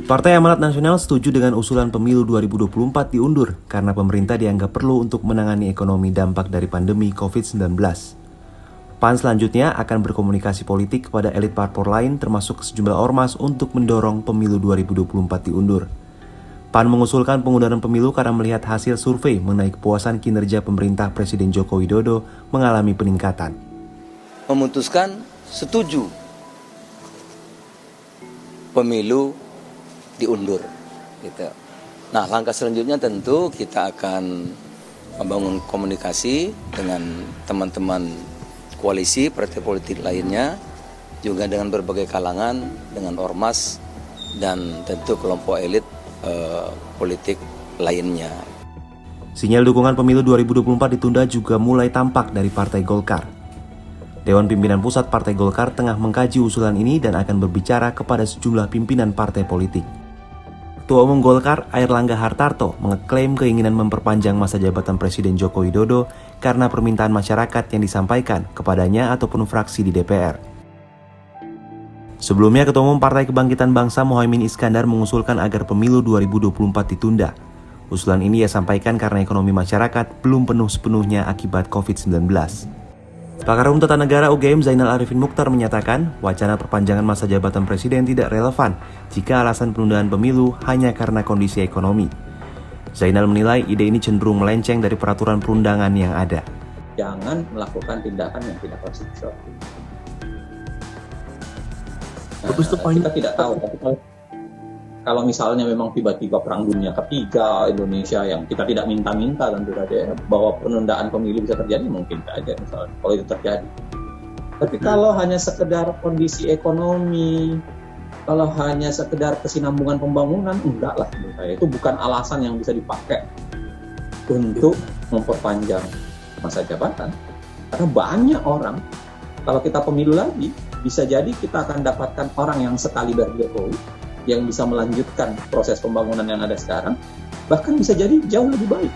Partai Amanat Nasional setuju dengan usulan pemilu 2024 diundur karena pemerintah dianggap perlu untuk menangani ekonomi dampak dari pandemi COVID-19. PAN selanjutnya akan berkomunikasi politik kepada elit parpol lain termasuk sejumlah ormas untuk mendorong pemilu 2024 diundur. PAN mengusulkan pengunduran pemilu karena melihat hasil survei mengenai kepuasan kinerja pemerintah Presiden Joko Widodo mengalami peningkatan. Memutuskan setuju pemilu diundur. Gitu. Nah, langkah selanjutnya tentu kita akan membangun komunikasi dengan teman-teman koalisi, partai politik lainnya, juga dengan berbagai kalangan, dengan ormas, dan tentu kelompok elit politik lainnya. Sinyal dukungan pemilu 2024 ditunda juga mulai tampak dari Partai Golkar. Dewan Pimpinan Pusat Partai Golkar tengah mengkaji usulan ini dan akan berbicara kepada sejumlah pimpinan partai politik. Ketua Umum Golkar, Airlangga Hartarto, mengeklaim keinginan memperpanjang masa jabatan Presiden Joko Widodo karena permintaan masyarakat yang disampaikan kepadanya ataupun fraksi di DPR. Sebelumnya, Ketua Umum Partai Kebangkitan Bangsa Muhaimin Iskandar mengusulkan agar pemilu 2024 ditunda. Usulan ini ia sampaikan karena ekonomi masyarakat belum penuh sepenuhnya akibat COVID-19. Pakar Hukum Tata Negara UGM Zainal Arifin Mukhtar menyatakan wacana perpanjangan masa jabatan presiden tidak relevan jika alasan penundaan pemilu hanya karena kondisi ekonomi. Zainal menilai ide ini cenderung melenceng dari peraturan perundangan yang ada. Jangan melakukan tindakan yang tidak konstitusional. Kita tidak tahu, tapi kalau misalnya memang tiba-tiba perang dunia ketiga Indonesia yang kita tidak minta-minta tentu saja bahwa penundaan pemilu bisa terjadi, mungkin saja misalnya kalau itu terjadi. Tapi kalau hanya sekedar kondisi ekonomi, kalau hanya sekedar kesinambungan pembangunan, enggak lah menurut saya. Itu bukan alasan yang bisa dipakai untuk memperpanjang masa jabatan. Karena banyak orang, kalau kita pemilu lagi, bisa jadi kita akan dapatkan orang yang sekaliber Jokowi, yang bisa melanjutkan proses pembangunan yang ada sekarang, bahkan bisa jadi jauh lebih baik.